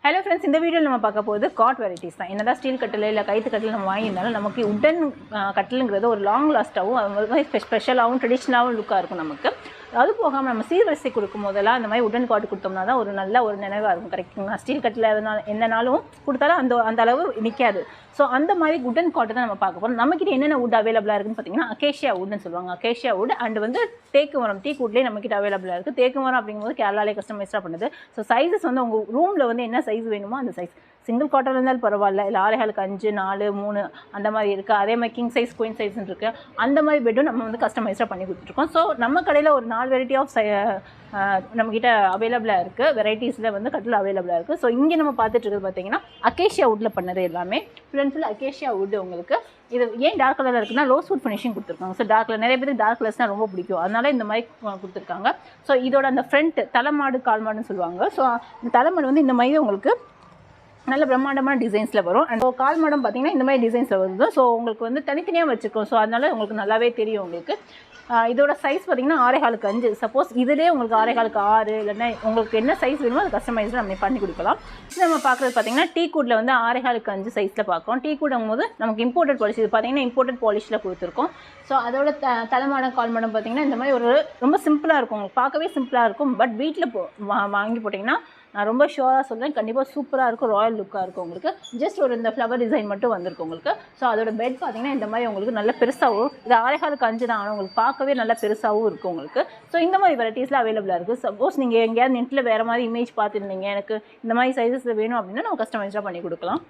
Hello friends, இந்த வீடியோவில் நம்ம பார்க்க போகுது காட் வெரைட்டிஸ் தான். என்னதான் ஸ்டீல் கட்டில் இல்லை கைத்து கட்டில் நம்ம வாங்கியிருந்தாலும் நமக்கு உடன் கட்டிலுங்கிறது ஒரு லாங் லாஸ்ட்டாகவும் அது ஸ்பெஷலாகவும் ட்ரெடிஷ்னலாகவும் லுக்காக இருக்கும். நமக்கு அது போகாமல் நம்ம சீர்வரிசை கொடுக்கும் போதெல்லாம் அந்த மாதிரி உடன் காட் கொடுத்தோம்னா தான் ஒரு நல்ல ஒரு நினைவாக இருக்கும். கரெக்டுங்களா? ஸ்டீல் கட்டில் என்னனாலும் கொடுத்தாலும் அந்த அளவு நிற்காது. ஸோ அந்த மாதிரி உடன் காட்டு தான் நம்ம பார்க்க போகிறோம். நம்மக்கிட்ட என்னென்ன வுட் அவைலபிளாக இருக்குன்னு பார்த்தீங்கன்னா அகேஷியா வுட்னு சொல்லுவாங்க. அகேஷியா வுட் அண்ட் வந்து தேக்கு மரம், டீ கூட்லேயே நம்மக்கிட்ட அவைலபிளாக இருக்குது. தேக்கு மரம் அப்படிங்கும்போது கேரளாலே கஸ்டமைஸ்டாக பண்ணுது. ஸோ சைஸஸ் வந்து உங்கள் ரூமில் வந்து என்ன சைஸ் வேணுமோ அந்த சைஸ், சிங்கிள் காட்டன் இருந்தாலும் பரவாயில்ல, இல்லை 6 4 3 அந்த மாதிரி இருக்குது. அதே மாதிரி கிங் சைஸ் குயின் சைஸ்ன்னு இருக்குது. அந்த மாதிரி பெட்டும் நம்ம வந்து கஸ்டமைஸ்டாக பண்ணி கொடுத்துருக்கோம். ஸோ நம்ம கடையில் ஒரு 4 வெரைட்டி ஆஃப் நம்மக்கிட்ட அவைலபிளாக இருக்குது. வெரைட்டிஸில் வந்து கட்டில் அவைலபிளாக இருக்குது. ஸோ இங்கே நம்ம பார்த்துட்டு இருக்கிறது பார்த்தீங்கன்னா அகேஷியா வுட்டில் பண்ணது எல்லாமே ஃப்ரெண்ட்ஸில் அகேஷியா வுட். உங்களுக்கு இது ஏன் டார்க் கலரில் இருக்குன்னா ரோஸ் வுட் ஃபினிஷிங் கொடுத்துருக்காங்க. ஸோ டார்க் கலர், நிறைய பேருக்கு டார்க் கலர்ஸ்னால் ரொம்ப பிடிக்கும், அதனால இந்த மாதிரி கொடுத்துருக்காங்க. ஸோ இதோட அந்த ஃப்ரண்ட் தலைமாடு கால்மாடுன்னு சொல்லுவாங்க. ஸோ இந்த தலைமாடு வந்து இந்த மாதிரி உங்களுக்கு நல்ல பிரம்மாண்டமான டிசைன்ஸில் வரும். அண்ட் கால் மாடம் பார்த்தீங்கன்னா இந்த மாதிரி டிசைன்ஸில் வருது. ஸோ உங்களுக்கு வந்து தனித்தனியாக வச்சுருக்கோம். ஸோ அதனால் உங்களுக்கு நல்லாவே தெரியும். உங்களுக்கு இதோட சைஸ் பார்த்தீங்கன்னா 6 5. சப்போஸ் இதிலே உங்களுக்கு 6 6 இல்லைன்னா உங்களுக்கு என்ன சைஸ் வேணுமோ அது கஸ்டமைஸ்டாக நம்ம பண்ணி கொடுக்கலாம். நம்ம பார்க்குறது பார்த்தீங்கன்னா டீ கூட்டில் வந்து 6 5 சைஸில் பார்க்குறோம். டீ கூடும் போது நமக்கு இம்போர்ட்டட் பாலிஷ், இது பார்த்தீங்கன்னா இம்போர்ட்டட் பாலிஷில் கொடுத்துருக்கோம். ஸோ அதோட தலைமாடம் கால் மாடம் பார்த்தீங்கன்னா இந்த மாதிரி ஒரு ரொம்ப சிம்பிளாக இருக்கும். உங்களுக்கு பார்க்கவே சிம்பிளாக இருக்கும். பட் வீட்டில் வாங்கி போட்டிங்கன்னா நான் ரொம்ப ஷுவராக சொல்கிறேன், கண்டிப்பாக சூப்பராக இருக்கும், ராயல் லுக்காக இருக்கும். உங்களுக்கு ஜஸ்ட் ஒரு இந்த ஃப்ளவர் டிசைன் மட்டும் வந்திருக்கு உங்களுக்கு. ஸோ அதோட பெட் பார்த்தீங்கன்னா இந்த மாதிரி உங்களுக்கு நல்ல பெருசாகவும், இது 6 5 தான், ஆனால் உங்களுக்கு பார்க்கவே நல்ல பெருசாகவும் இருக்கும் உங்களுக்கு. ஸோ இந்த மாதிரி வெரைட்டிஸில் அவைலபிளாக இருக்குது. சப்போஸ் நீங்கள் எங்கேயாவது நெட்டில் வேறு மாதிரி இமேஜ் பார்த்துருந்தீங்க, எனக்கு இந்த மாதிரி சைஸஸில் வேணும் அப்படின்னா நம்ம கஸ்டமைஸ்டாக பண்ணி கொடுக்கலாம்.